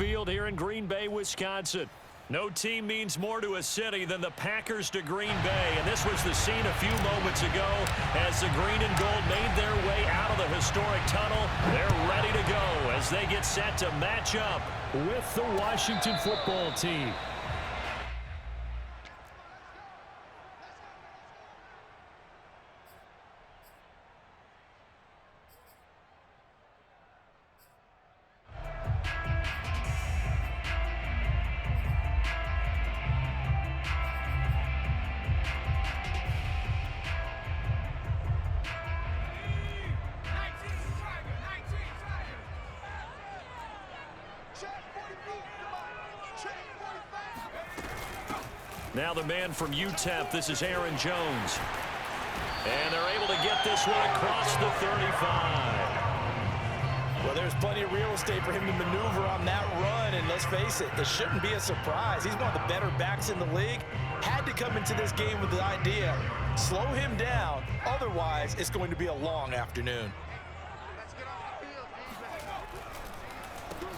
Field here in Green Bay, Wisconsin. No team means more to a city than the Packers to Green Bay, and this was the scene a few moments ago as the green and gold made their way out of the historic tunnel. They're ready to go as they get set to match up with the Washington football team. Now the man from UTEP, this is Aaron Jones. And they're able to get this one across the 35. Well, there's plenty of real estate for him to maneuver on that run, and let's face it, it shouldn't be a surprise. He's one of the better backs in the league. Had to come into this game with the idea, slow him down, otherwise it's going to be a long afternoon.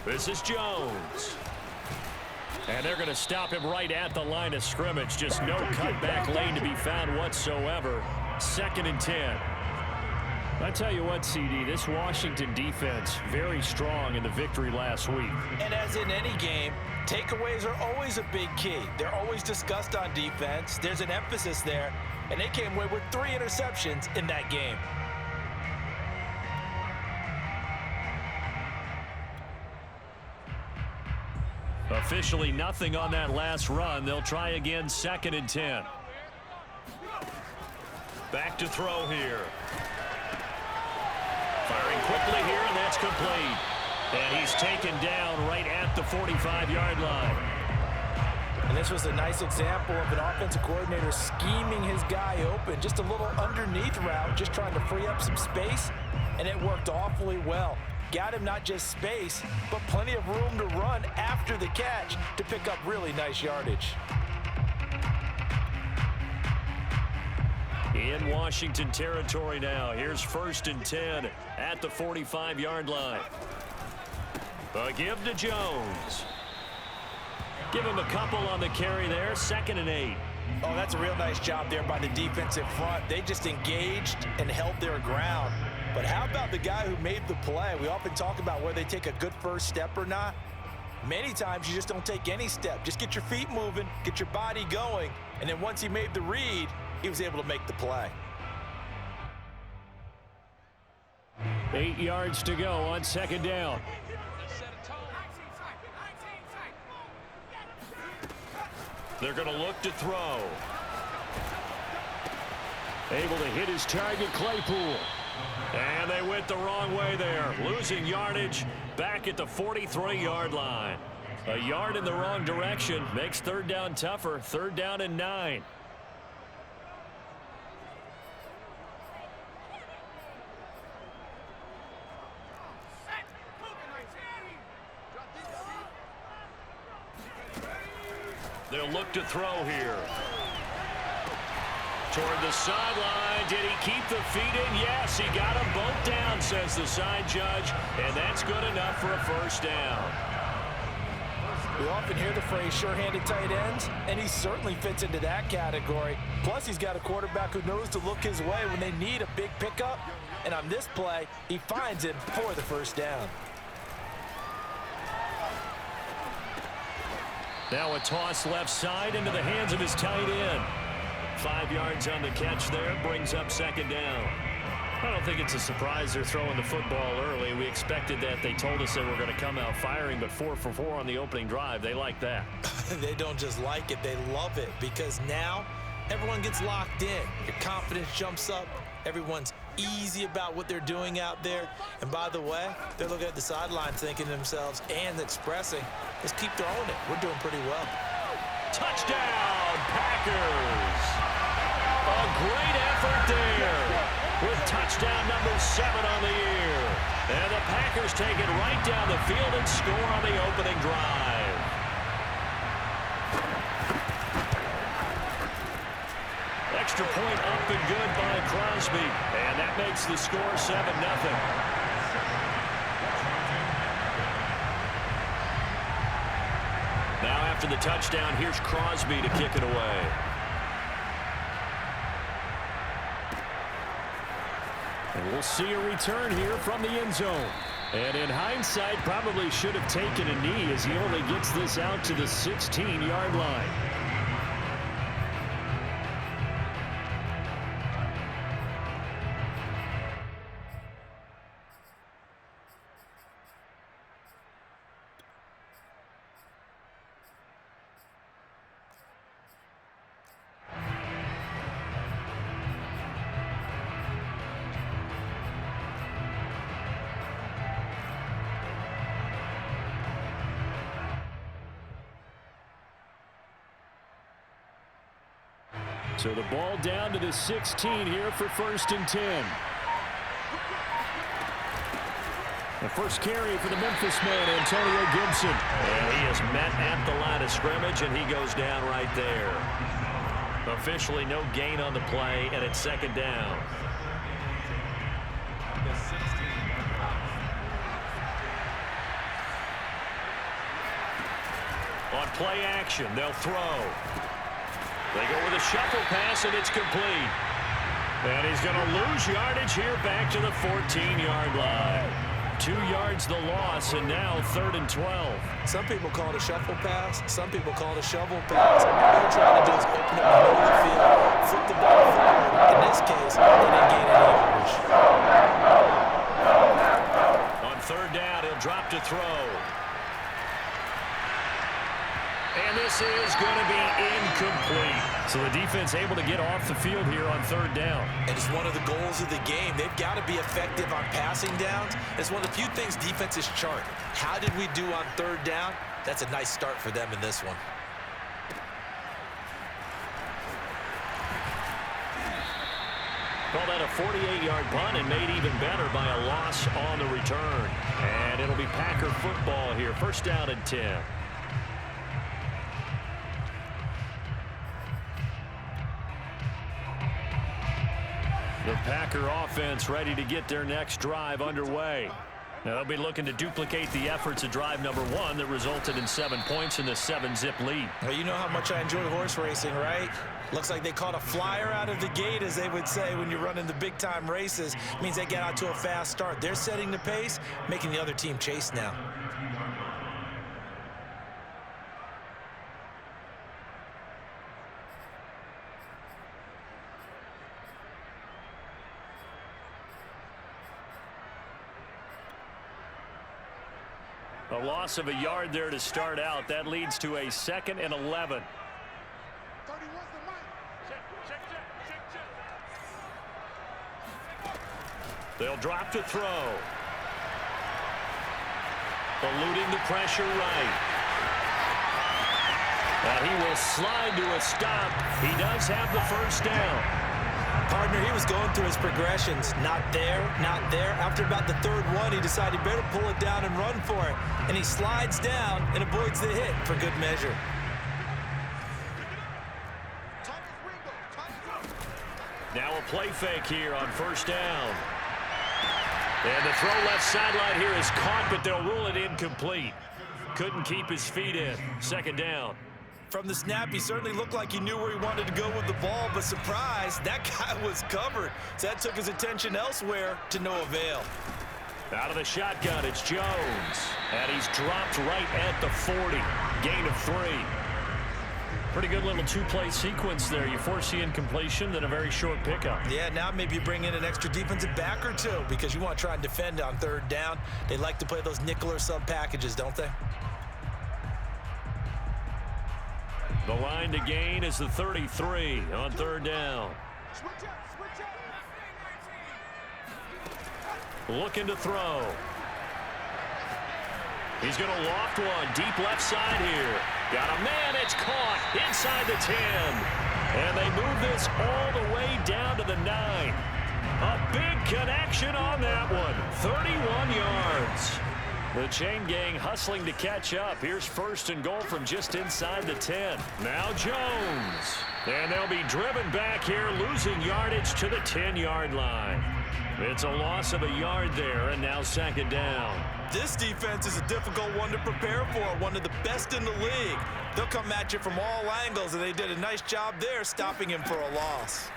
This is Jones. And they're going to stop him right at the line of scrimmage. Just no cutback lane to be found whatsoever. 2nd and 10. I tell you what, CD, this Washington defense, very strong in the victory last week. And as in any game, takeaways are always a big key. They're always discussed on defense. There's an emphasis there, and they came away with 3 interceptions in that game. Officially nothing on that last run. They'll try again, 2nd and 10. Back to throw here. Firing quickly here, and that's complete. And he's taken down right at the 45-yard line. And this was a nice example of an offensive coordinator scheming his guy open. Just a little underneath route, just trying to free up some space, and it worked awfully well. Got him not just space, but plenty of room to run after the catch to pick up really nice yardage. In Washington territory now. Here's 1st and 10 at the 45-yard line. A give to Jones. Give him a couple on the carry there. 2nd and 8. Oh, that's a real nice job there by the defensive front. They just engaged and held their ground. But how about the guy who made the play? We often talk about whether they take a good first step or not. Many times you just don't take any step. Just get your feet moving, get your body going, and then once he made the read, he was able to make the play. 8 yards to go on 2nd down. They're going to look to throw. Able to hit his target, Claypool. And they went the wrong way there. Losing yardage back at the 43-yard line. A yard in the wrong direction makes 3rd down tougher. 3rd down and 9. They'll look to throw here. Toward the sideline. Did he keep the feet in? Yes, he got them both down, says the side judge. And that's good enough for a 1st down. We often hear the phrase sure-handed tight ends, and he certainly fits into that category. Plus, he's got a quarterback who knows to look his way when they need a big pickup. And on this play, he finds him for the 1st down. Now a toss left side into the hands of his tight end. 5 yards on the catch there, brings up 2nd down. I don't think it's a surprise they're throwing the football early. We expected that. They told us they were going to come out firing, but 4 for 4 on the opening drive. They like that. They don't just like it, they love it, because now everyone gets locked in. Your confidence jumps up. Everyone's easy about what they're doing out there. And by the way, they're looking at the sidelines thinking to themselves and expressing, let's keep throwing it. We're doing pretty well. Touchdown, Packers! A great effort there with touchdown number 7 on the year. And the Packers take it right down the field and score on the opening drive. Extra point up and good by Crosby. And that makes the score 7-0. after the touchdown. Here's Crosby to kick it away. And we'll see a return here from the end zone. And in hindsight, probably should have taken a knee as he only gets this out to the 16-yard line. So the ball down to the 16 here for 1st and 10. The first carry for the Memphis man, Antonio Gibson. And he is met at the line of scrimmage, and he goes down right there. Officially no gain on the play, and it's 2nd down. On play action, they'll throw. They go with a shuffle pass, and it's complete. And he's going to lose yardage here back to the 14-yard line. 2 yards the loss, and now 3rd and 12. Some people call it a shuffle pass. Some people call it a shovel pass. All they're trying to do is open up the middle of the field, flip the ball forward. In this case, they didn't gain any yardage. On 3rd down, he'll drop to throw. And this is going to be incomplete. So the defense able to get off the field here on 3rd down. And it's one of the goals of the game. They've got to be effective on passing downs. It's one of the few things defenses chart. How did we do on 3rd down? That's a nice start for them in this one. Call that a 48-yard punt and made even better by a loss on the return. And it'll be Packer football here. 1st down and 10. The Packer offense ready to get their next drive underway. Now they'll be looking to duplicate the efforts of drive number 1 that resulted in 7 points in the 7-zip lead. Well, you know how much I enjoy horse racing, right? Looks like they caught a flyer out of the gate, as they would say when you're running the big-time races. It means they get out to a fast start. They're setting the pace, making the other team chase now. A loss of a yard there to start out. That leads to a 2nd and 11. They'll drop to throw. Eluding the pressure right. And he will slide to a stop. He does have the 1st down. Partner, he was going through his progressions. Not there, not there. After about the 3rd one, he decided he better pull it down and run for it. And he slides down and avoids the hit for good measure. Now a play fake here on 1st down. And the throw left sideline here is caught, but they'll rule it incomplete. Couldn't keep his feet in. 2nd down. From the snap, he certainly looked like he knew where he wanted to go with the ball, but surprise, that guy was covered. So that took his attention elsewhere to no avail. Out of the shotgun, it's Jones. And he's dropped right at the 40. Gain of 3. Pretty good little 2-play sequence there. You force the incompletion, then a very short pickup. Yeah, now maybe you bring in an extra defensive back or 2 because you want to try and defend on 3rd down. They like to play those nickel or sub packages, don't they? The line to gain is the 33 on 3rd down. Looking to throw. He's going to loft one deep left side here. Got a man, it's caught inside the 10. And they move this all the way down to the 9. A big connection on that one. 31 yards. The chain gang hustling to catch up. Here's first and goal from just inside the 10. Now Jones. And they'll be driven back here, losing yardage to the 10-yard line. It's a loss of a yard there, and now second down. This defense is a difficult one to prepare for, one of the best in the league. They'll come at you from all angles, and they did a nice job there stopping him for a loss.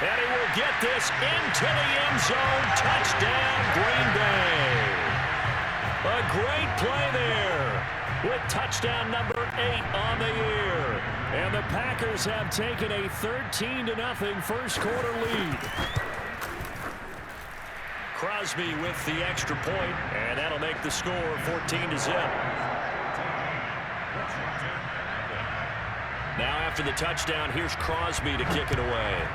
And he will get this into the end zone. Touchdown, Green Bay. A great play there with touchdown number 8 on the year. And the Packers have taken a 13-0 first quarter lead. Crosby with the extra point, and that'll make the score 14-0. Now after the touchdown, here's Crosby to kick it away.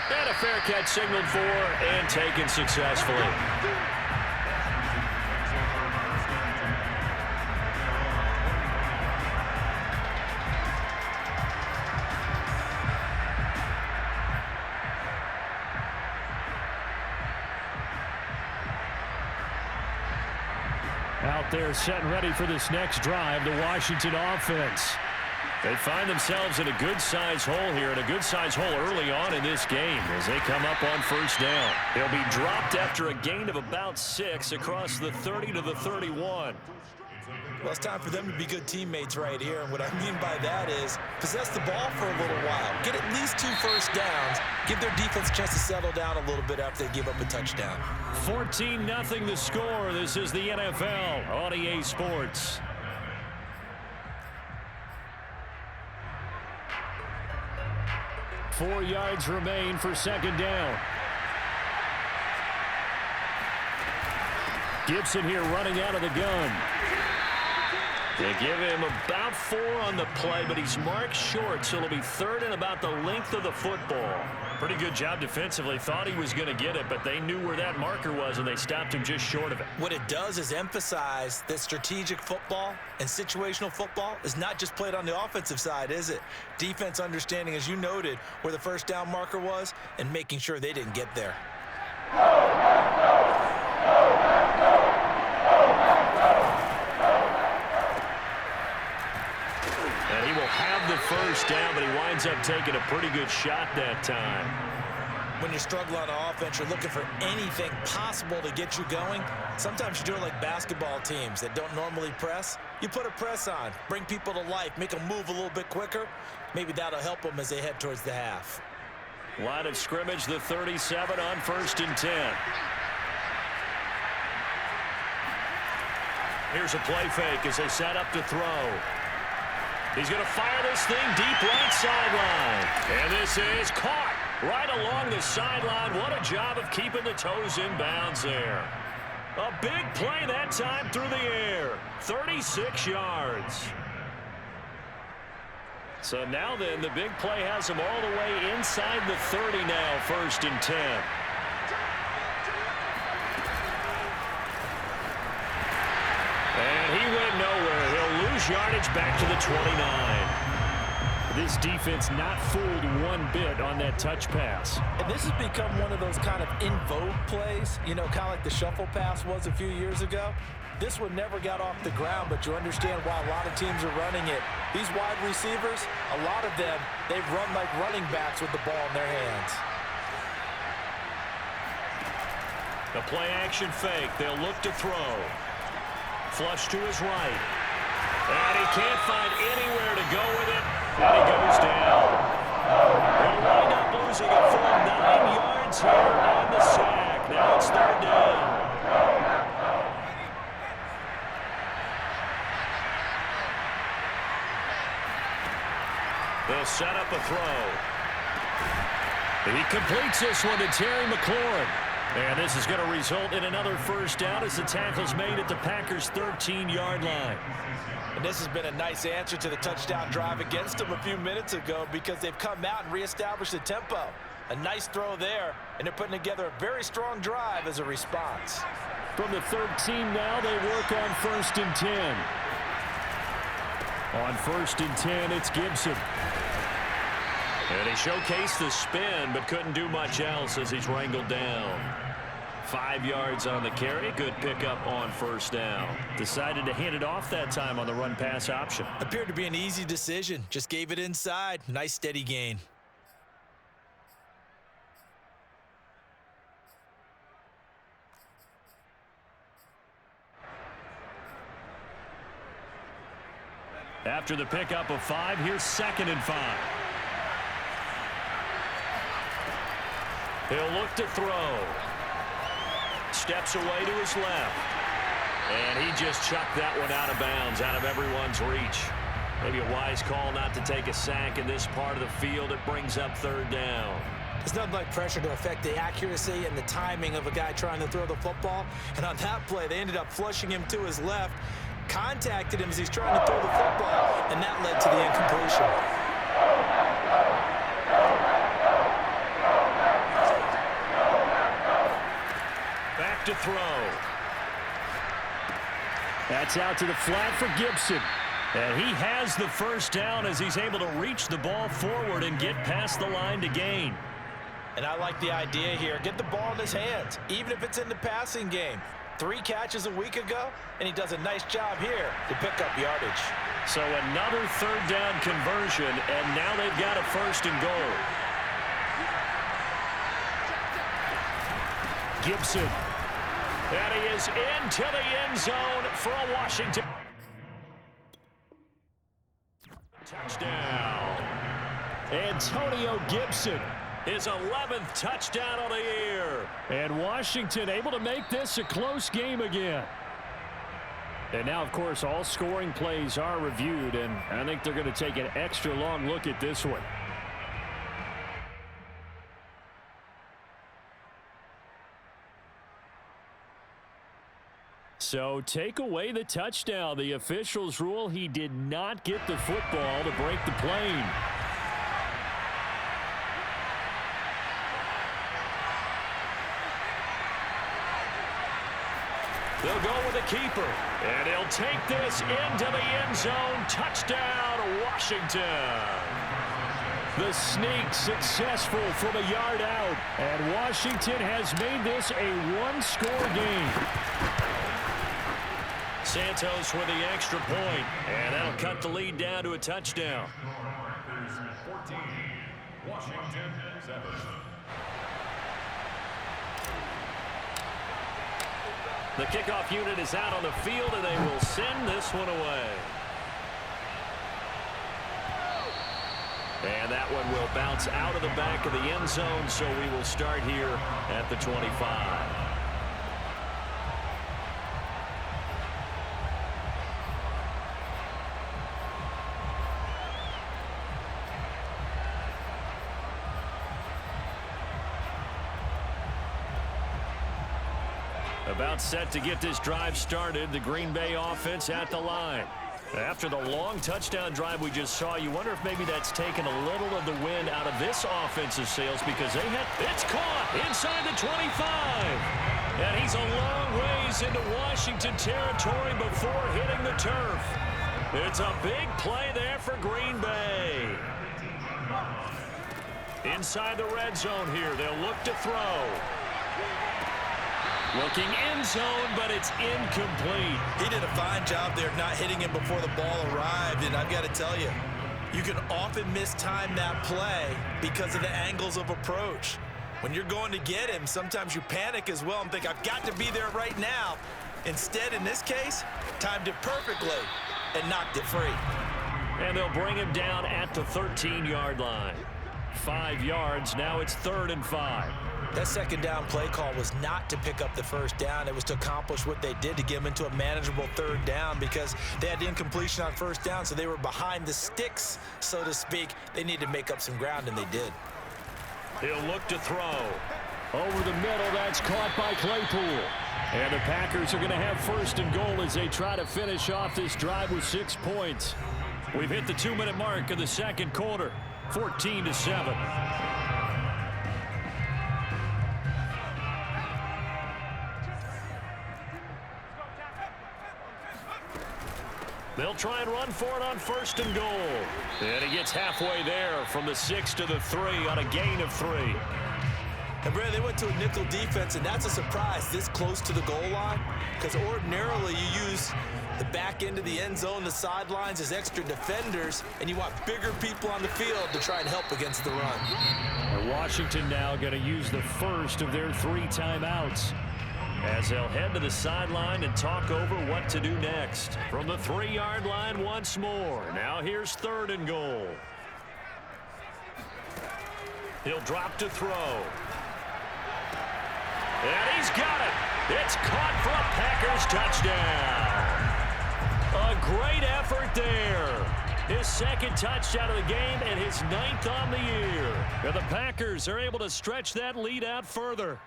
And a fair catch signaled for and taken successfully. Out there set and ready for this next drive, the Washington offense. They find themselves in a good-sized hole here, and a good-sized hole early on in this game as they come up on first down. They'll be dropped after a gain of about 6 across the 30 to the 31. Well, it's time for them to be good teammates right here, and what I mean by that is possess the ball for a little while, get at least 2 first downs, give their defense a chance to settle down a little bit after they give up a touchdown. 14-0 the score. This is the NFL on EA Sports. Four yards remain for second down. Gibson here running out of the gun. They give him about 4 on the play, but he's marked short, so it'll be third and about the length of the football. Pretty good job defensively. Thought he was going to get it, but they knew where that marker was, and they stopped him just short of it. What it does is emphasize that strategic football and situational football is not just played on the offensive side, is it? Defense understanding, as you noted, where the first down marker was and making sure they didn't get there. And he will have the first down, but he winds up taking a pretty good shot that time. When you struggle on offense, you're looking for anything possible to get you going. Sometimes you do it like basketball teams that don't normally press. You put a press on, bring people to life, make them move a little bit quicker. Maybe that'll help them as they head towards the half. Line of scrimmage, the 37 on first and 10. Here's a play fake as they set up to throw. He's going to fire this thing deep right sideline. And this is caught right along the sideline. What a job of keeping the toes in bounds there. A big play that time through the air. 36 yards. So now then, the big play has him all the way inside the 30 now, first and 10. And he went nowhere. He'll lose yardage back to the 29. This defense not fooled one bit on that touch pass. And this has become one of those kind of in vogue plays, you know, kind of like the shuffle pass was a few years ago. This one never got off the ground, but you understand why a lot of teams are running it. These wide receivers, a lot of them, they run like running backs with the ball in their hands. The play action fake. They'll look to throw. Flush to his right. And he can't find anywhere to go with it. And he goes down. They'll wind up losing a full 9 yards here on the sack. Now it's third down. They'll set up a throw. He completes this one to Terry McLaurin. And this is going to result in another first down as the tackle's made at the Packers' 13-yard line. And this has been a nice answer to the touchdown drive against them a few minutes ago because they've come out and reestablished the tempo. A nice throw there, and they're putting together a very strong drive as a response. From the 13 now, they work on first and 10. On first and 10, it's Gibson. And he showcased the spin, but couldn't do much else as he's wrangled down. 5 yards on the carry. Good pickup on first down. Decided to hand it off that time on the run-pass option. Appeared to be an easy decision. Just gave it inside. Nice steady gain. After the pickup of 5, here's 2nd and 5. He'll look to throw. Steps away to his left. And he just chucked that one out of bounds, out of everyone's reach. Maybe a wise call not to take a sack in this part of the field. It brings up 3rd down. There's nothing like pressure to affect the accuracy and the timing of a guy trying to throw the football. And on that play, they ended up flushing him to his left, contacted him as he's trying to throw the football, and that led to the incompletion. Back to throw. That's out to the flat for Gibson. And he has the first down as he's able to reach the ball forward and get past the line to gain. And I like the idea here. Get the ball in his hands, even if it's in the passing game. 3 catches a week ago, and he does a nice job here to pick up yardage. So another 3rd down conversion, and now they've got a 1st and goal. Gibson. And he is into the end zone for a Washington touchdown. Antonio Gibson, his 11th touchdown of the year. And Washington able to make this a close game again. And now, of course, all scoring plays are reviewed, and I think they're going to take an extra long look at this one. So take away the touchdown. The officials rule he did not get the football to break the plane. They'll go with the keeper, and he'll take this into the end zone. Touchdown, Washington. The sneak successful from a yard out, and Washington has made this a 1-score game. Santos with the extra point, and that'll cut the lead down to a touchdown. 14, Washington 7. The kickoff unit is out on the field, and they will send this one away. And that one will bounce out of the back of the end zone, so we will start here at the 25. About set to get this drive started. The Green Bay offense at the line. After the long touchdown drive we just saw, you wonder if maybe that's taken a little of the wind out of this offensive sails, because they had it's caught inside the 25. And he's a long ways into Washington territory before hitting the turf. It's a big play there for Green Bay. Inside the red zone here, they'll look to throw. Looking end zone, but it's incomplete. He did a fine job there not hitting him before the ball arrived, and I've got to tell you, you can often mistime that play because of the angles of approach. When you're going to get him, sometimes you panic as well and think, I've got to be there right now. Instead, in this case, timed it perfectly and knocked it free. And they'll bring him down at the 13-yard line. 5 yards, now it's 3rd and 5. That second down play call was not to pick up the first down. It was to accomplish what they did, to get them into a manageable 3rd down, because they had the incompletion on first down, so they were behind the sticks, so to speak. They needed to make up some ground, and they did. He'll look to throw. Over the middle, that's caught by Claypool. And the Packers are going to have 1st and goal as they try to finish off this drive with 6 points. We've hit the 2-minute mark of the second quarter, 14-7. They'll try and run for it on 1st and goal. And he gets halfway there from the 6 to the 3 on a gain of 3. And Brad, they went to a nickel defense, and that's a surprise this close to the goal line, because ordinarily you use the back end of the end zone, the sidelines as extra defenders, and you want bigger people on the field to try and help against the run. And Washington now going to use the first of their 3 timeouts as they'll head to the sideline and talk over what to do next. From the 3-yard line once more. Now here's 3rd and goal. He'll drop to throw. And he's got it. It's caught for a Packers touchdown. A great effort there. His 2nd touchdown of the game and his 9th on the year. And the Packers are able to stretch that lead out further.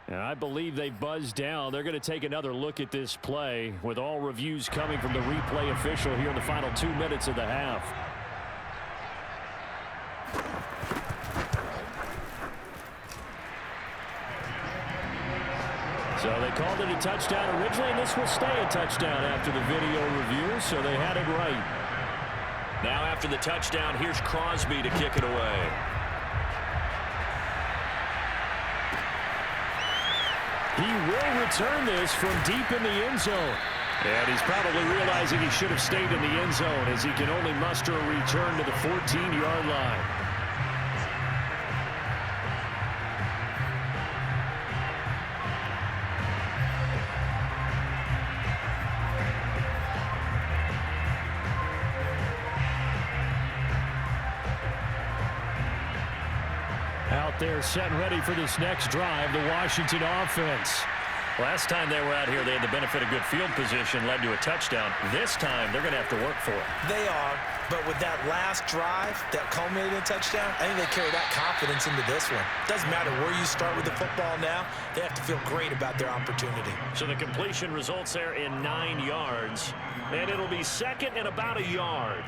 And I believe they buzzed down. They're going to take another look at this play with all reviews coming from the replay official here in the final 2 minutes of the half. So they called it a touchdown originally, and this will stay a touchdown after the video review, so they had it right. Now after the touchdown, here's Crosby to kick it away. He will return this from deep in the end zone. And he's probably realizing he should have stayed in the end zone as he can only muster a return to the 14-yard line. Out there set and ready for this next drive, the Washington offense. Last time they were out here, they had the benefit of good field position, led to a touchdown. This time, they're going to have to work for it. They are, but with that last drive that culminated in a touchdown, I think they carry that confidence into this one. Doesn't matter where you start with the football now, they have to feel great about their opportunity. So the completion results there in 9 yards, and it'll be 2nd and about a yard.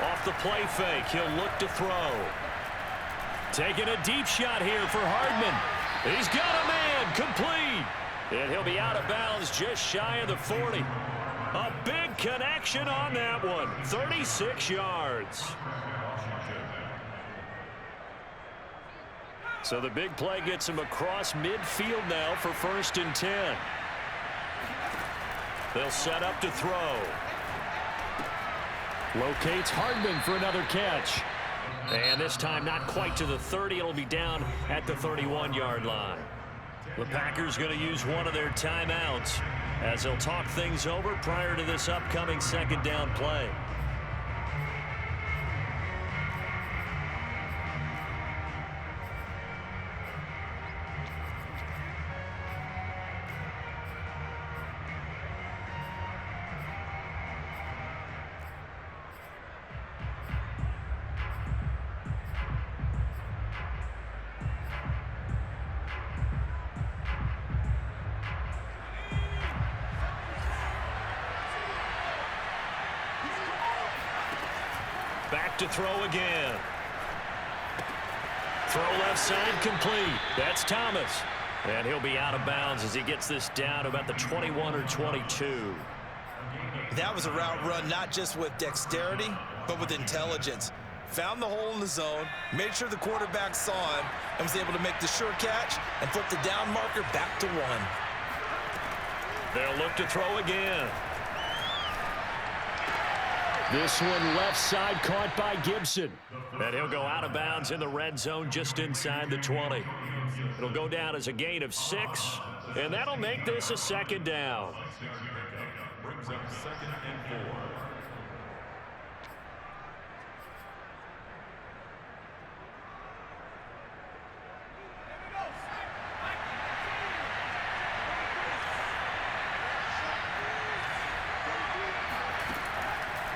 Off the play fake, he'll look to throw. Taking a deep shot here for Hardman. He's got a man, complete. And he'll be out of bounds just shy of the 40. A big connection on that one, 36 yards. So the big play gets him across midfield now for 1st and 10. They'll set up to throw. Locates Hardman for another catch. And this time not quite to the 30. It'll be down at the 31-yard line. The Packers going to use one of their timeouts as they'll talk things over prior to this upcoming 2nd down play. Back to throw again. Throw left side complete. That's Thomas. And he'll be out of bounds as he gets this down to about the 21 or 22. That was a route run not just with dexterity, but with intelligence. Found the hole in the zone, made sure the quarterback saw him, and was able to make the sure catch and flip the down marker back to 1. They'll look to throw again. This one left side caught by Gibson. And he'll go out of bounds in the red zone just inside the 20. It'll go down as a gain of 6, and that'll make this a 2nd down. Brings up 2nd and 4.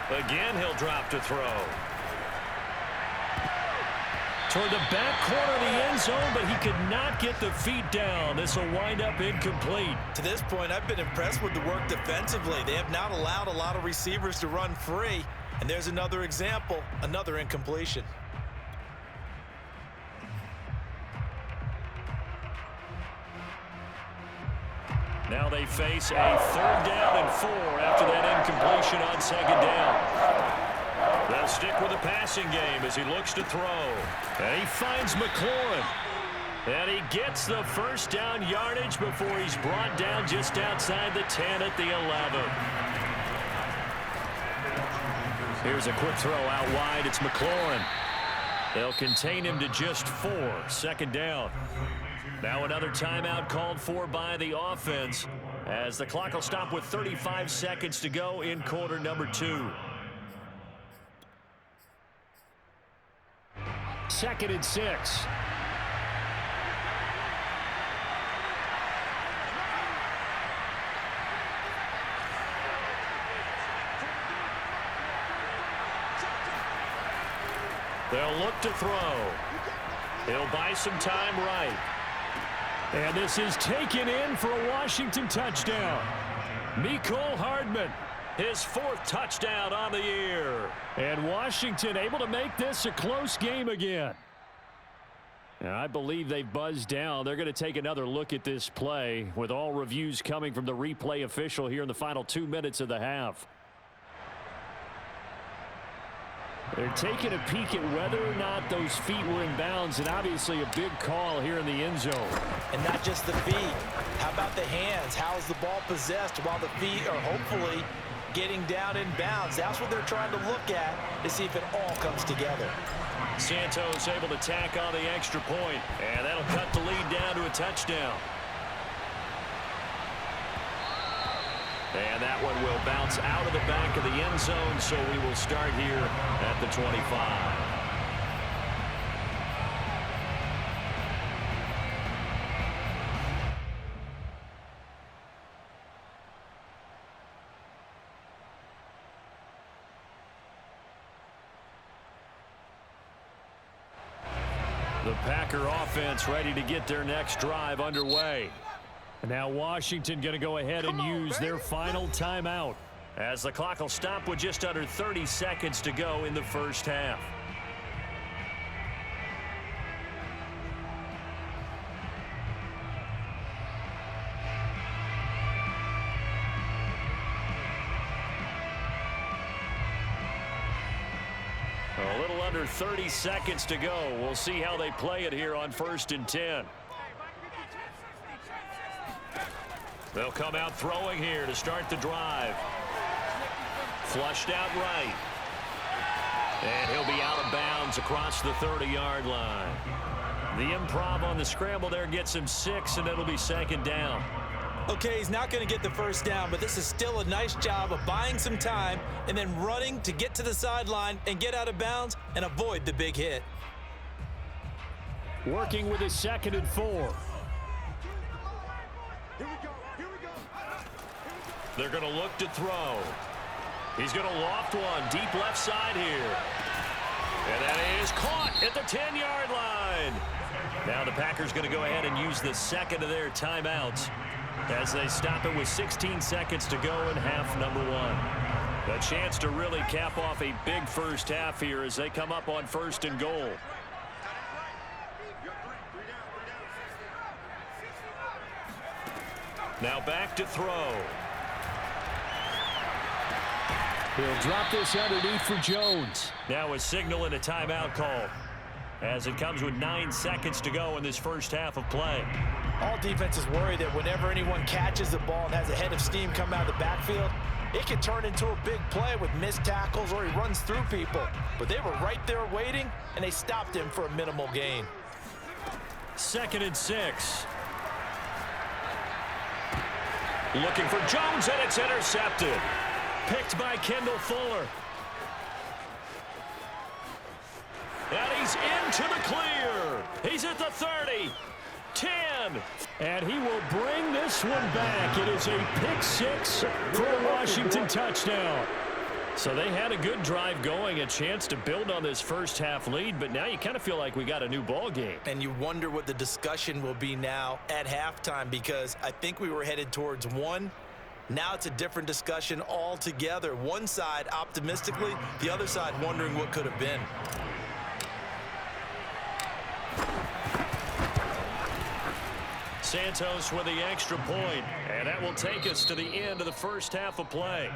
Again, he'll drop to throw. Toward the back corner of the end zone, but he could not get the feet down. This will wind up incomplete. To this point, I've been impressed with the work defensively. They have not allowed a lot of receivers to run free. And there's another example, another incompletion. Now they face a 3rd down and 4 after that incompletion on 2nd down. They'll stick with the passing game as he looks to throw. And he finds McLaurin. And he gets the 1st down yardage before he's brought down just outside the 10 at the 11. Here's a quick throw out wide. It's McLaurin. They'll contain him to just 4. 2nd down. Now another timeout called for by the offense as the clock will stop with 35 seconds to go in quarter number 2. 2nd and 6. They'll look to throw. He'll buy some time right. And this is taken in for a Washington touchdown. Mecole Hardman, his 4th touchdown on the year. And Washington able to make this a close game again. And I believe they've buzzed down. They're going to take another look at this play with all reviews coming from the replay official here in the final 2 minutes of the half. They're taking a peek at whether or not those feet were in bounds, and obviously a big call here in the end zone. And not just the feet. How about the hands? How is the ball possessed while the feet are hopefully getting down in bounds? That's what they're trying to look at to see if it all comes together. Santos able to tack on the extra point, and that'll cut the lead down to a touchdown. And that one will bounce out of the back of the end zone, so we will start here at the 25. The Packer offense ready to get their next drive underway. And now Washington going to go ahead and use their final timeout as the clock will stop with just under 30 seconds to go in the first half. A little under 30 seconds to go. We'll see how they play it here on 1st and 10. They'll come out throwing here to start the drive. Flushed out right. And he'll be out of bounds across the 30-yard line. The improv on the scramble there gets him 6, and it'll be 2nd down. Okay, he's not going to get the 1st down, but this is still a nice job of buying some time and then running to get to the sideline and get out of bounds and avoid the big hit. Working with his 2nd and 4. They're going to look to throw. He's going to loft one deep left side here. And that is caught at the 10-yard line. Now the Packers going to go ahead and use the 2nd of their timeouts as they stop it with 16 seconds to go in half number 1. A chance to really cap off a big first half here as they come up on 1st and goal. Now back to throw. He'll drop this underneath for Jones. Now a signal and a timeout call as it comes with 9 seconds to go in this first half of play. All defenses worry that whenever anyone catches the ball and has a head of steam come out of the backfield, it can turn into a big play with missed tackles or he runs through people. But they were right there waiting, and they stopped him for a minimal gain. 2nd and 6. Looking for Jones, and it's intercepted. Picked by Kendall Fuller. And he's into the clear. He's at the 30, 10. And he will bring this one back. It is a pick 6 for a Washington touchdown. So they had a good drive going, a chance to build on this first half lead, but now you kind of feel like we got a new ball game. And you wonder what the discussion will be now at halftime, because I think we were headed towards one. Now it's a different discussion altogether. One side optimistically, the other side wondering what could have been. Santos with the extra point, and that will take us to the end of the first half of play.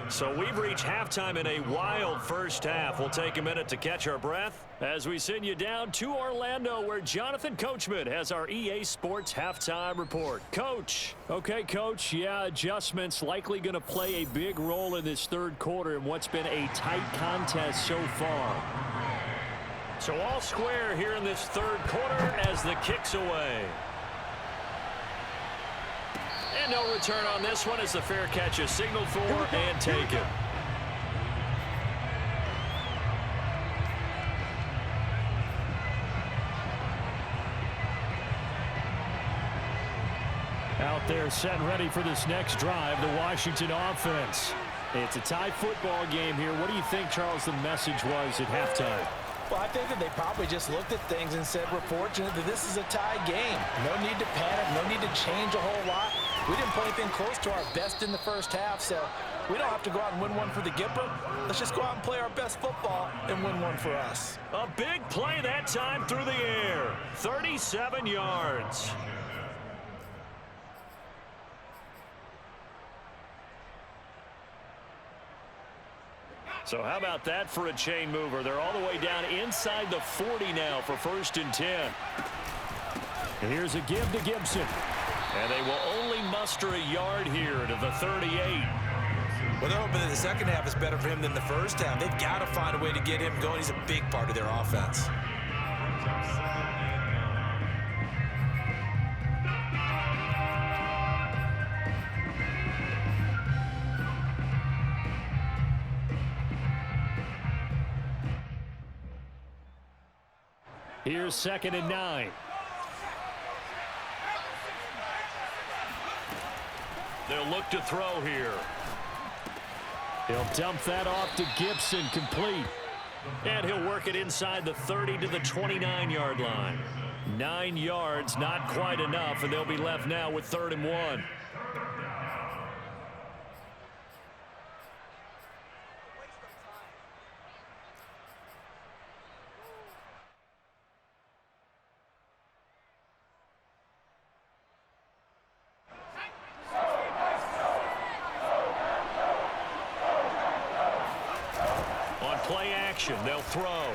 So we've reached halftime in a wild first half. We'll take a minute to catch our breath as we send you down to Orlando, where Jonathan Coachman has our EA Sports halftime report. Coach. Okay, Coach, yeah, adjustments likely going to play a big role in this third quarter in what's been a tight contest so far. So all square here in this third quarter as the kick's away. And no return on this one as the fair catch is signaled for and taken. Out there set and ready for this next drive, the Washington offense. It's a tie football game here. What do you think, Charles, the message was at halftime? Well, I think that they probably just looked at things and said, we're fortunate that this is a tie game. No need to panic, no need to change a whole lot. We didn't play anything close to our best in the first half, so we don't have to go out and win one for the Gipper. Let's just go out and play our best football and win one for us. A big play that time through the air. 37 yards. So how about that for a chain mover? They're all the way down inside the 40 now for 1st and 10. And here's a give to Gibson. And they will only muster a yard here to the 38. Well, they're hoping that the second half is better for him than the first half. They've got to find a way to get him going. He's a big part of their offense. Here's 2nd and 9. They'll look to throw here. He'll dump that off to Gibson, complete. And he'll work it inside the 30 to the 29-yard line. 9 yards, not quite enough, and they'll be left now with 3rd and 1. Play action, they'll throw.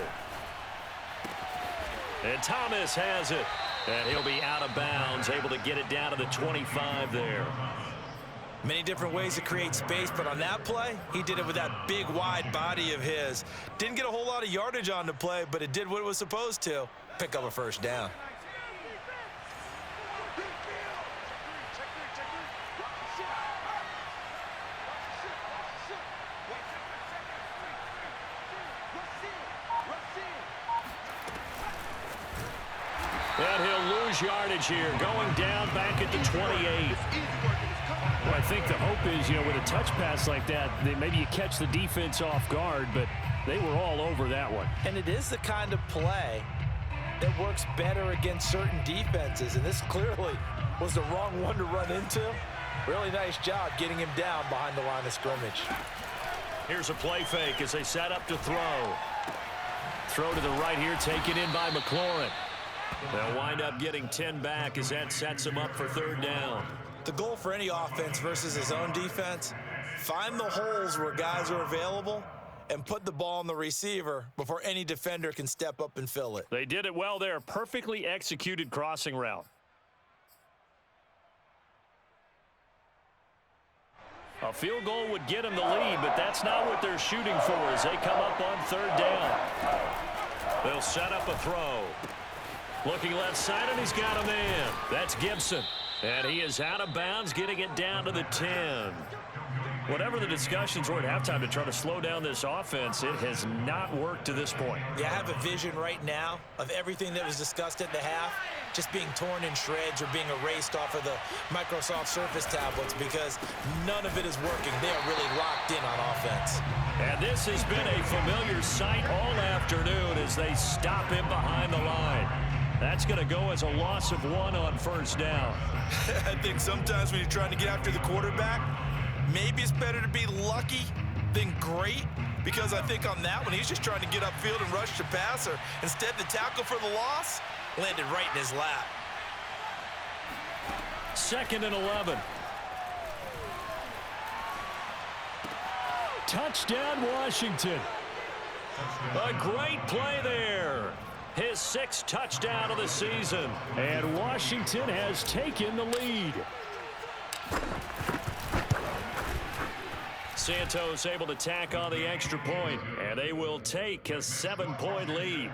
And Thomas has it. And he'll be out of bounds, able to get it down to the 25 there. Many different ways to create space, but on that play, he did it with that big, wide body of his. Didn't get a whole lot of yardage on the play, but it did what it was supposed to. Pick up a 1st down. And he'll lose yardage here, going down back at the 28. Well, I think the hope is, with a touch pass like that, maybe you catch the defense off guard, but they were all over that one. And it is the kind of play that works better against certain defenses, and this clearly was the wrong one to run into. Really nice job getting him down behind the line of scrimmage. Here's a play fake as they set up to throw. Throw to the right here, taken in by McLaurin. They'll wind up getting 10 back as that sets them up for 3rd down. The goal for any offense versus his own defense, find the holes where guys are available and put the ball on the receiver before any defender can step up and fill it. They did it well there. Perfectly executed crossing route. A field goal would get them the lead, but that's not what they're shooting for as they come up on 3rd down. They'll set up a throw. Looking left side, and he's got a man. That's Gibson. And he is out of bounds, getting it down to the 10. Whatever the discussions were at halftime to try to slow down this offense, it has not worked to this point. Yeah, I have a vision right now of everything that was discussed at the half just being torn in shreds or being erased off of the Microsoft Surface tablets because none of it is working. They are really locked in on offense. And this has been a familiar sight all afternoon as they stop him behind the line. That's going to go as a loss of 1 on first down. I think sometimes when you're trying to get after the quarterback, maybe it's better to be lucky than great, because I think on that one, he's just trying to get upfield and rush the passer. Instead, the tackle for the loss landed right in his lap. 2nd and 11. Touchdown, Washington. A great play there. His 6th touchdown of the season. And Washington has taken the lead. Santos able to tack on the extra point, and they will take a 7-point lead.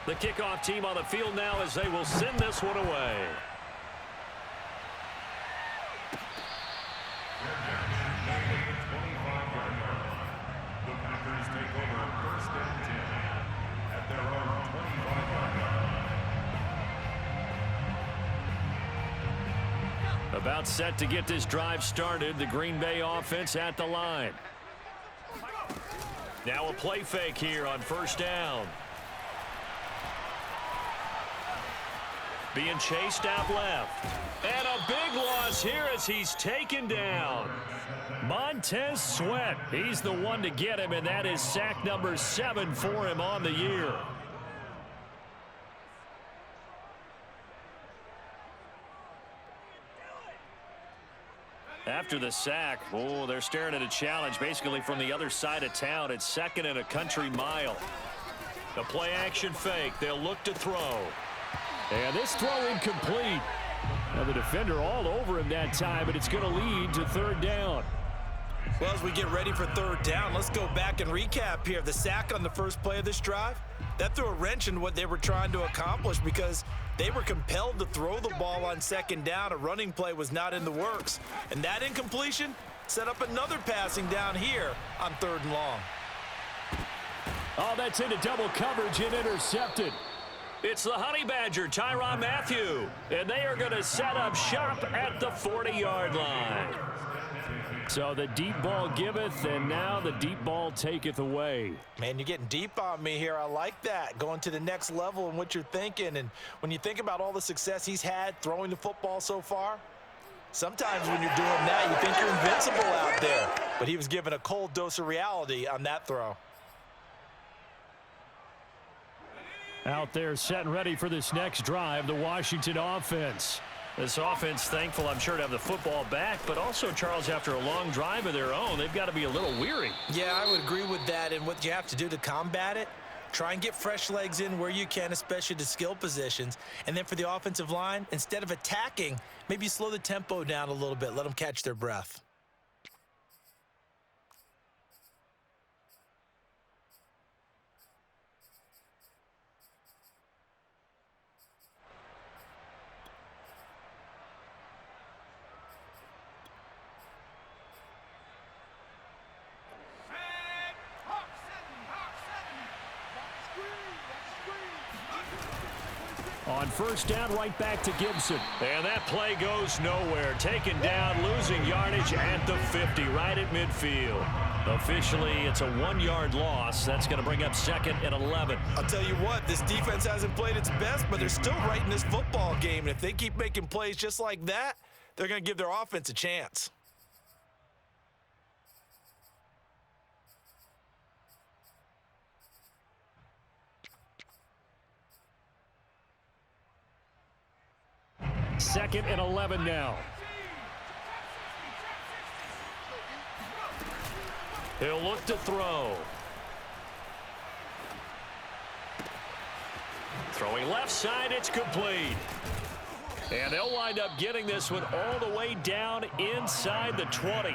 The kickoff team on the field now as they will send this one away. The Packers take over 1st and 10 at their own 25-yard line. About set to get this drive started. The Green Bay offense at the line. Now a play fake here on first down. Being chased out left. And a big loss here as he's taken down. Montez Sweat. He's the one to get him, and that is sack number 7 for him on the year. After the sack, oh, they're staring at a challenge basically from the other side of town. It's 2nd and a country mile. The play action fake. They'll look to throw. And this throw incomplete. Now the defender all over him that time, but it's going to lead to 3rd down. Well, as we get ready for 3rd down, let's go back and recap here. The sack on the first play of this drive, that threw a wrench in what they were trying to accomplish because they were compelled to throw the ball on 2nd down. A running play was not in the works. And that incompletion set up another passing down here on 3rd and long. Oh, that's into double coverage and intercepted. It's the Honey Badger, Tyrann Mathieu, and they are going to set up shop at the 40-yard line. So the deep ball giveth, and now the deep ball taketh away. Man, you're getting deep on me here. I like that, going to the next level in what you're thinking. And when you think about all the success he's had throwing the football so far, sometimes when you're doing that, you think you're invincible out there. But he was given a cold dose of reality on that throw. Out there set and ready for this next drive, the Washington offense. This offense thankful, I'm sure, to have the football back, but also, Charles, after a long drive of their own, they've got to be a little weary. Yeah, I would agree with that, and what you have to do to combat it, try and get fresh legs in where you can, especially the skill positions. And then for the offensive line, instead of attacking, maybe slow the tempo down a little bit, let them catch their breath. On first down, right back to Gibson. And that play goes nowhere. Taken down, losing yardage at the 50, right at midfield. Officially, it's a 1-yard loss. That's going to bring up 2nd and 11. I'll tell you what, this defense hasn't played its best, but they're still right in this football game. And if they keep making plays just like that, they're going to give their offense a chance. Second and 11 now. He'll look to throw. Throwing left side, it's complete. And they'll wind up getting this one all the way down inside the 20.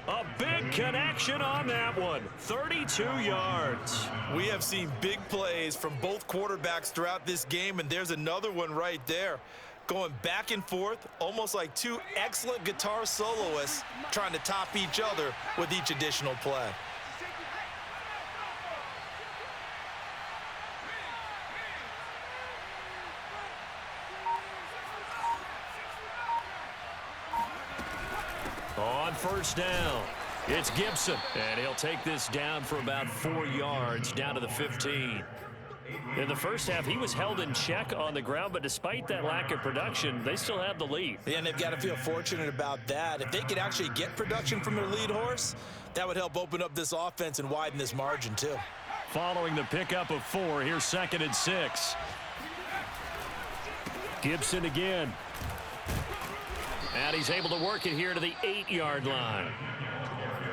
A big connection on that one. 32 yards. We have seen big plays from both quarterbacks throughout this game, and there's another one right there. going back and forth, almost like two excellent guitar soloists trying to top each other with each additional play. On first down, it's Gibson, and he'll take this down for about 4 yards, down to the 15. In the first half, he was held in check on the ground, but despite that lack of production, they still have the lead. Yeah, and they've got to feel fortunate about that. If they could actually get production from their lead horse, that would help open up this offense and widen this margin too. Following the pickup of 4, here's 2nd and 6. Gibson again. And he's able to work it here to the 8-yard line.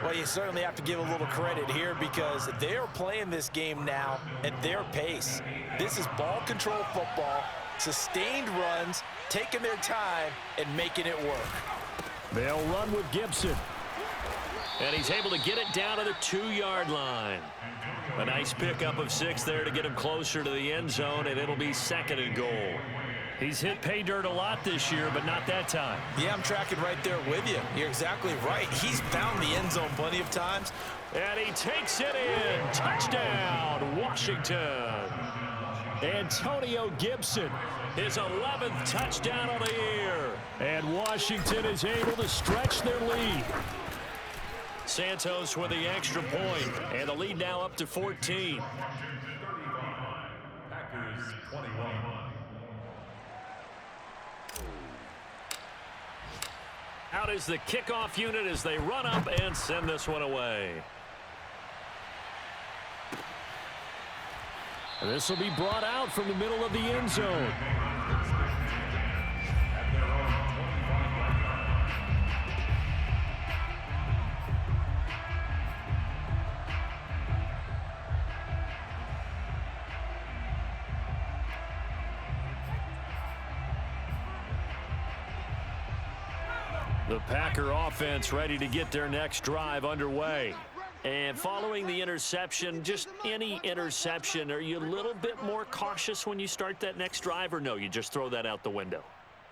Well, you certainly have to give a little credit here because they're playing this game now at their pace. This is ball control football, sustained runs, taking their time, and making it work. They'll run with Gibson. And he's able to get it down to the 2-yard line. A nice pickup of 6 there to get him closer to the end zone, and it'll be 2nd and goal. He's hit pay dirt a lot this year, but not that time. Yeah, I'm tracking right there with you. You're exactly right. He's found the end zone plenty of times. And he takes it in. Touchdown, Washington. Antonio Gibson, his 11th touchdown of the year. And Washington is able to stretch their lead. Santos with the extra point, and the lead now up to 14. Packers 21. Out is the kickoff unit as they run up and send this one away. And this will be brought out from the middle of the end zone. At their own 25-yard The Packer offense ready to get their next drive underway. And following the interception, just any interception, are you a little bit more cautious when you start that next drive, or no, you just throw that out the window?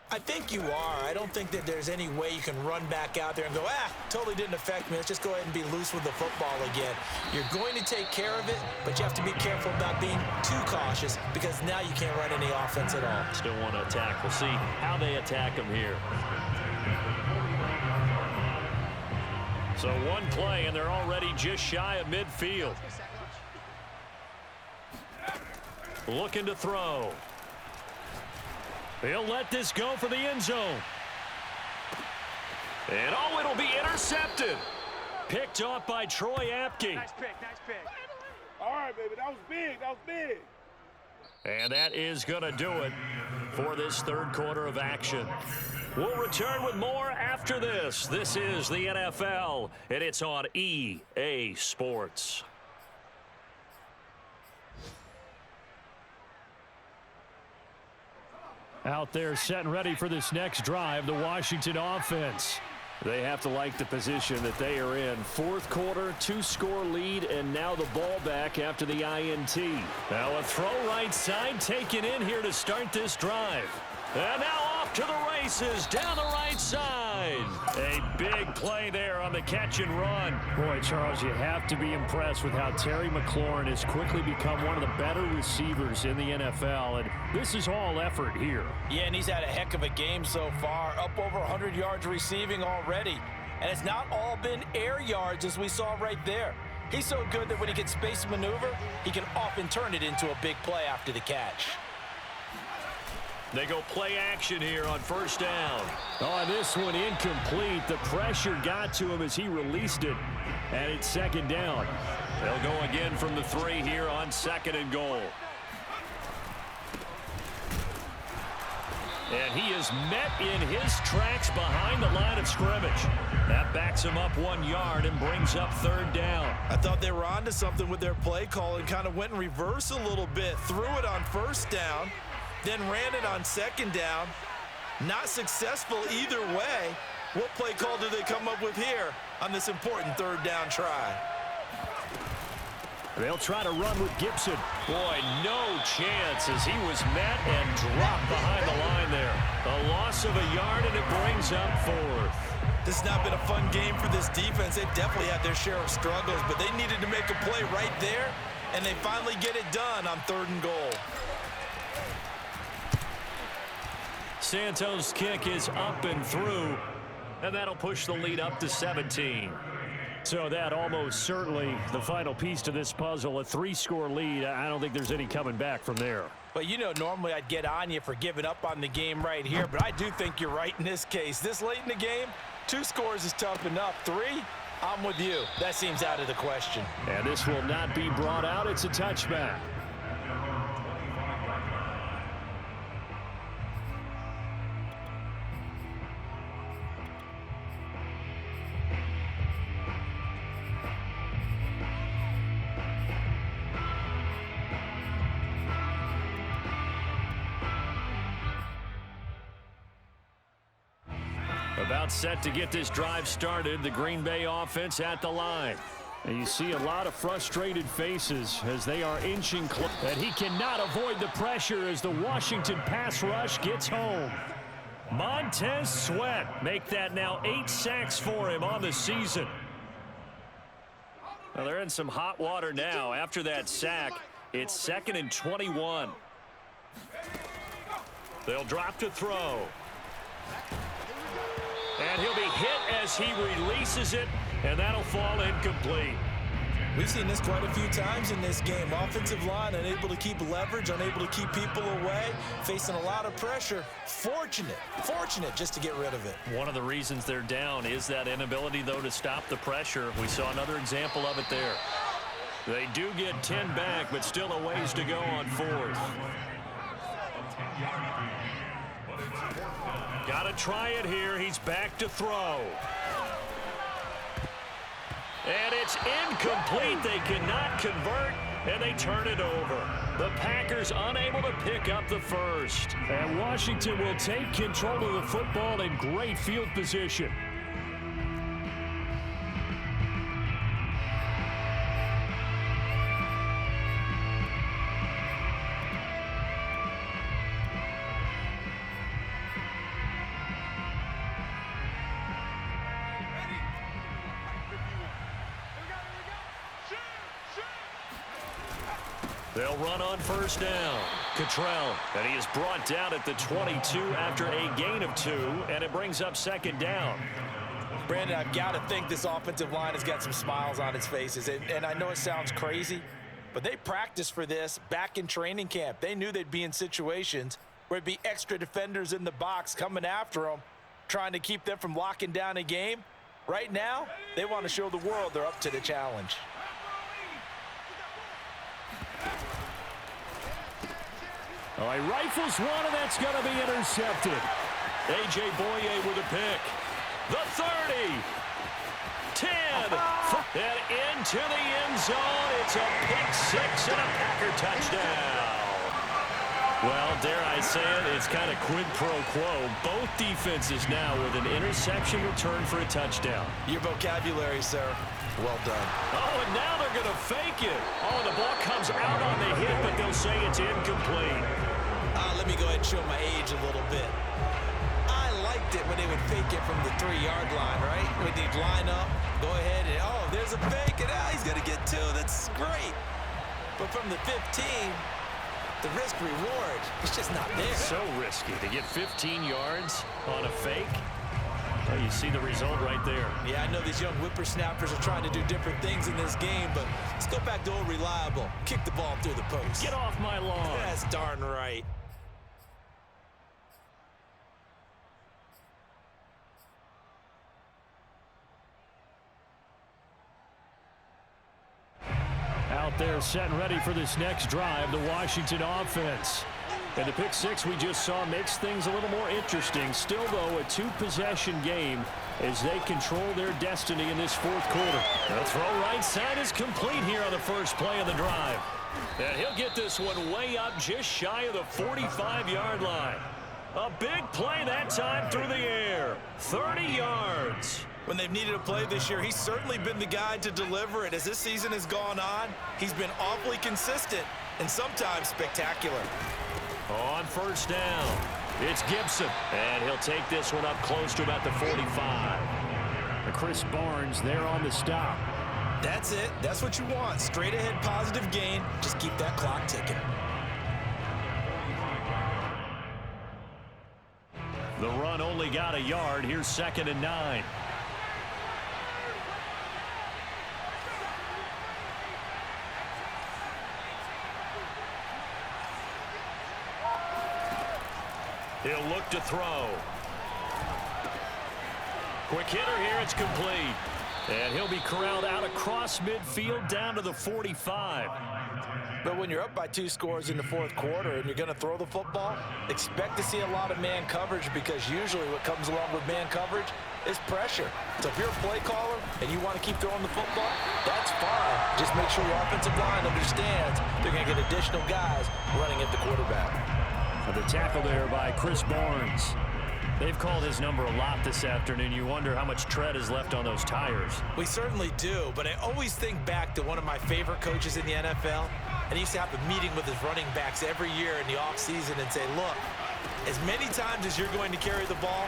I think you are. I don't think that there's any way you can run back out there and go, totally didn't affect me. Let's just go ahead and be loose with the football again. You're going to take care of it, but you have to be careful about being too cautious because now you can't run any offense at all. Still want to attack. We'll see how they attack them here. So one play, and they're already just shy of midfield. Looking to throw. He'll let this go for the end zone. And it'll be intercepted. Picked off by Troy Apke. Nice pick, nice pick. All right, baby, that was big, that was big. And that is going to do it for this third quarter of action. We'll return with more after this. This is the NFL, and it's on EA Sports. Out there set and ready for this next drive, the Washington offense. They have to like the position that they are in. Fourth quarter, 2-score lead, and now the ball back after the INT. Now a throw right side taken in here to start this drive. And now off to the races down the right side. A big play there on the catch and run. Boy, Charles, you have to be impressed with how Terry McLaurin has quickly become one of the better receivers in the NFL. And this is all effort here. Yeah, and he's had a heck of a game so far. Up over 100 yards receiving already. And it's not all been air yards as we saw right there. He's so good that when he gets space maneuver, he can often turn it into a big play after the catch. They go play action here on first down. Oh, this one incomplete. The pressure got to him as he released it. And it's second down. They'll go again from the 3 here on 2nd and goal. And he is met in his tracks behind the line of scrimmage. That backs him up 1 yard and brings up third down. I thought they were onto something with their play call and kind of went in reverse a little bit. Threw it on first down. Then ran it on second down. Not successful either way. What play call do they come up with here on this important third down try? They'll try to run with Gibson. Boy, no chance as he was met and dropped behind the line there. A loss of a yard, and it brings up fourth. This has not been a fun game for this defense. They've definitely had their share of struggles, but they needed to make a play right there, and they finally get it done on 3rd and goal. Santos' kick is up and through, and that'll push the lead up to 17. So that almost certainly the final piece to this puzzle, a 3-score lead. I don't think there's any coming back from there. But, you know, normally I'd get on you for giving up on the game right here, but I do think you're right in this case. This late in the game, 2 scores is tough enough. 3, I'm with you. That seems out of the question. And this will not be brought out. It's a touchback. About set to get this drive started. The Green Bay offense at the line. And you see a lot of frustrated faces as they are inching close. And he cannot avoid the pressure as the Washington pass rush gets home. Montez Sweat make that now 8 sacks for him on the season. Well, they're in some hot water now. After that sack, it's 2nd and 21. They'll drop to throw. And he'll be hit as he releases it, and that'll fall incomplete. We've seen this quite a few times in this game. Offensive line unable to keep leverage, unable to keep people away, facing a lot of pressure. Fortunate just to get rid of it. One of the reasons they're down is that inability, though, to stop the pressure. We saw another example of it there. They do get 10 back, but still a ways to go on 4th. Got to try it here. He's back to throw. And it's incomplete. They cannot convert, and they turn it over. The Packers unable to pick up the first. And Washington will take control of the football in great field position. They'll run on 1st down. Cottrell, and he is brought down at the 22 after a gain of 2, and it brings up 2nd down. Brandon, I've got to think this offensive line has got some smiles on its faces, and I know it sounds crazy, but they practiced for this back in training camp. They knew they'd be in situations where it'd be extra defenders in the box coming after them, trying to keep them from locking down a game. Right now, they want to show the world they're up to the challenge. All right, rifles one, and that's going to be intercepted. A.J. Boye with a pick. The 30. 10. And into the end zone. It's a pick 6 and a Packer touchdown. Well, dare I say it, it's kind of quid pro quo. Both defenses now with an interception return for a touchdown. Your vocabulary, sir. Well done. Oh, and now they're going to fake it. Oh, the ball comes out on the hit, but they'll say it's incomplete. Let me go ahead and show my age a little bit. I liked it when they would fake it from the 3-yard line, right? When they'd line up, go ahead, and oh, there's a fake, and he's going to get 2. That's great. But from the 15, the risk-reward is just not there. So risky to get 15 yards on a fake. Well, you see the result right there. Yeah, I know these young whippersnappers are trying to do different things in this game, but let's go back to old reliable. Kick the ball through the post. Get off my lawn. That's darn right. Out there set and ready for this next drive, the Washington offense. And the pick 6 we just saw makes things a little more interesting. Still, though, a 2-possession game as they control their destiny in this 4th quarter. The throw right side is complete here on the first play of the drive. And he'll get this one way up just shy of the 45-yard line. A big play that time through the air. 30 yards. When they've needed a play this year, he's certainly been the guy to deliver it. As this season has gone on, he's been awfully consistent and sometimes spectacular. On 1st down, It's Gibson, and he'll take this one up close to about the 45. Chris Barnes there on the stop. That's it. That's what you want. Straight ahead positive gain. Just keep that clock ticking. The run only got a yard. Here's 2nd and 9. He'll look to throw. Quick hitter here. It's complete. And he'll be corralled out across midfield down to the 45. But when you're up by 2 scores in the 4th quarter and you're going to throw the football, expect to see a lot of man coverage, because usually what comes along with man coverage is pressure. So if you're a play caller and you want to keep throwing the football, that's fine. Just make sure your offensive line understands they're going to get additional guys running at the quarterback. The tackle there by Chris Barnes. They've called his number a lot this afternoon. You wonder how much tread is left on those tires. We certainly do, but I always think back to one of my favorite coaches in the NFL, and he used to have a meeting with his running backs every year in the offseason and say, look, as many times as you're going to carry the ball,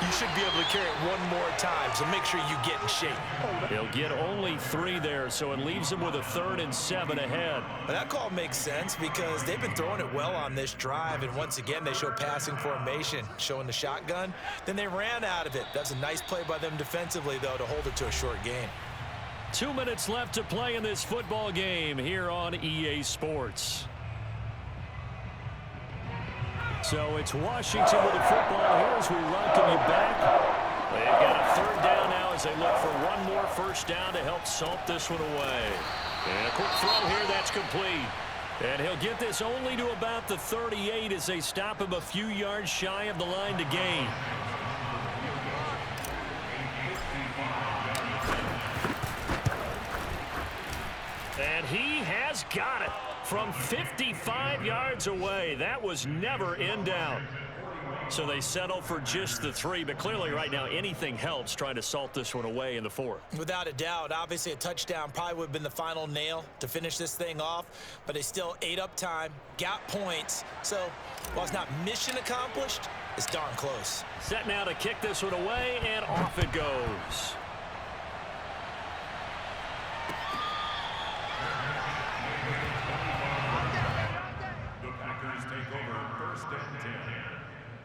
you should be able to carry it one more time, so make sure you get in shape. He'll get only 3 there, so it leaves him with a 3rd and 7 ahead. But that call makes sense because they've been throwing it well on this drive, and once again they show passing formation, showing the shotgun. Then they ran out of it. That's a nice play by them defensively, though, to hold it to a short gain. 2 minutes left to play in this football game here on EA Sports. So it's Washington with the football here as we welcome you back. They've got a 3rd down now as they look for one more 1st down to help salt this one away. And a quick throw here, that's complete. And he'll get this only to about the 38 as they stop him a few yards shy of the line to gain. And he has got it from 55 yards away. That was never in down. So they settle for just the 3, but clearly right now anything helps trying to salt this one away in the 4th. Without a doubt, obviously a touchdown probably would have been the final nail to finish this thing off, but they still ate up time, got points. So while it's not mission accomplished, it's darn close. Set now to kick this one away, and off it goes. The Packers take over 1st and 10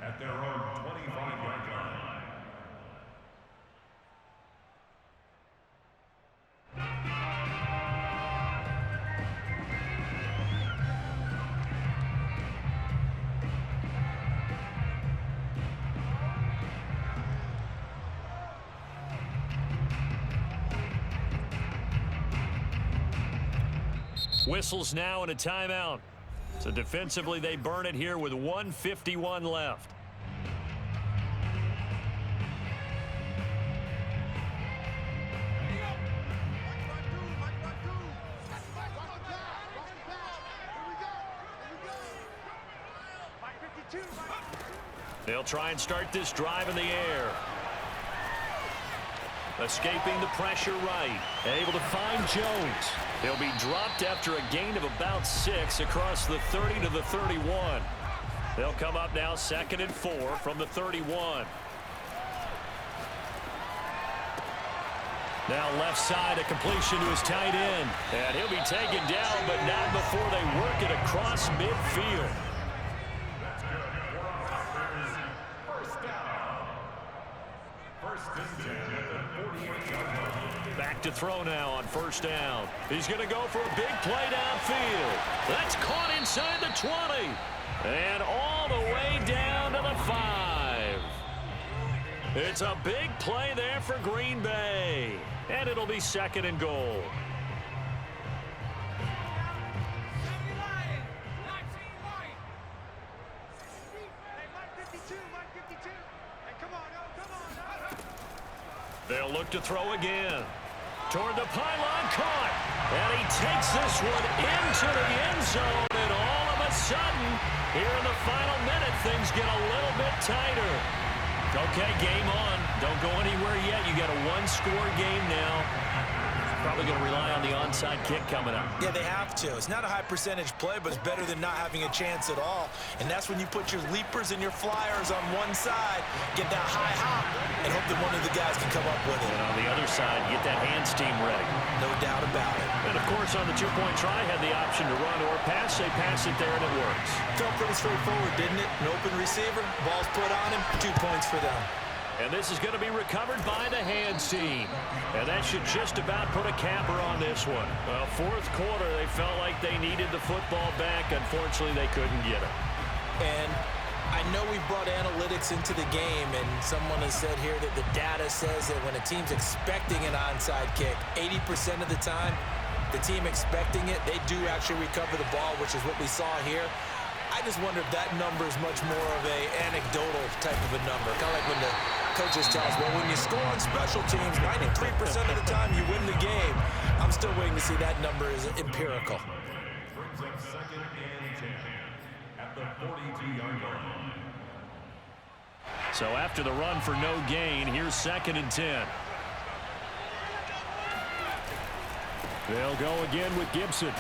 at their own 25-yard line. Whistles now and a timeout. So defensively they burn it here with 1:51 left. They'll try and start this drive in the air. Escaping the pressure right. Able to find Jones. He'll be dropped after a gain of about 6 across the 30 to the 31. They'll come up now 2nd and 4 from the 31. Now left side, a completion to his tight end. And he'll be taken down, but not before they work it across midfield. That's good. First down. 1st and 10 at the 48-yard line. Back to throw now on 1st down. He's going to go for a big play downfield. That's caught inside the 20. And all the way down to the 5. It's a big play there for Green Bay. And it'll be 2nd and goal. They'll look to throw again. Toward the pylon, caught. And he takes this one into the end zone. And all of a sudden, here in the final minute, things get a little bit tighter. Okay, game on. Don't go anywhere yet. You got a 1-score game now. Probably going to rely on the onside kick coming up. Yeah, they have to. It's not a high percentage play, but it's better than not having a chance at all. And that's when you put your leapers and your flyers on one side, get that high hop, and hope that one of the guys can come up with it. And on the other side, get that hands team ready. No doubt about it. And, of course, on the two-point try, had the option to run or pass. They pass it there, and it works. Felt pretty straightforward, didn't it? An open receiver, ball's put on him, 2 points for them. And this is going to be recovered by the hands team. And that should just about put a capper on this one. Well, fourth quarter, they felt like they needed the football back. Unfortunately, they couldn't get it. And I know we brought analytics into the game, and someone has said here that the data says that when a team's expecting an onside kick, 80% of the time, the team expecting it, they do actually recover the ball, which is what we saw here. I just wonder if that number is much more of a anecdotal type of a number. Kind of like when the coaches tell us, well, when you score on special teams, 93% of the time you win the game. I'm still waiting to see that number is empirical. Brings up 2nd and 10 at the 42-yard line. So after the run for no gain, here's 2nd and 10. They'll go again with Gibson.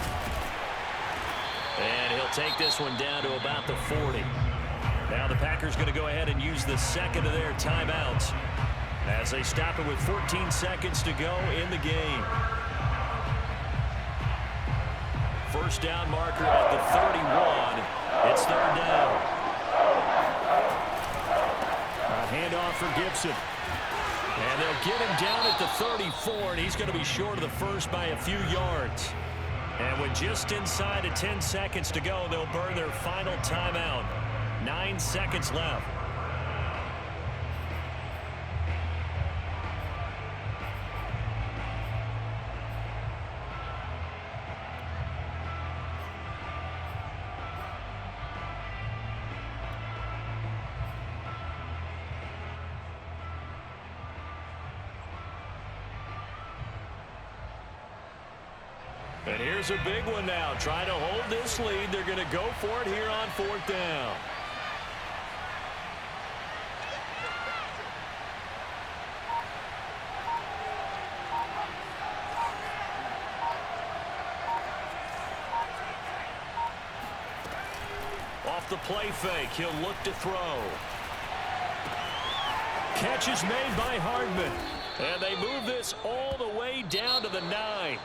And he'll take this one down to about the 40. Now the Packers going to go ahead and use the second of their timeouts as they stop it with 14 seconds to go in the game. First down marker at the 31. It's 3rd down. A handoff for Gibson. And they'll get him down at the 34, and he's going to be short of the first by a few yards. And with just inside of 10 seconds to go, they'll burn their final timeout. 9 seconds left. And here's a big one now. Trying to hold this lead. They're going to go for it here on 4th down. Off the play fake, he'll look to throw. Catch is made by Hardman. And they move this all the way down to the 9.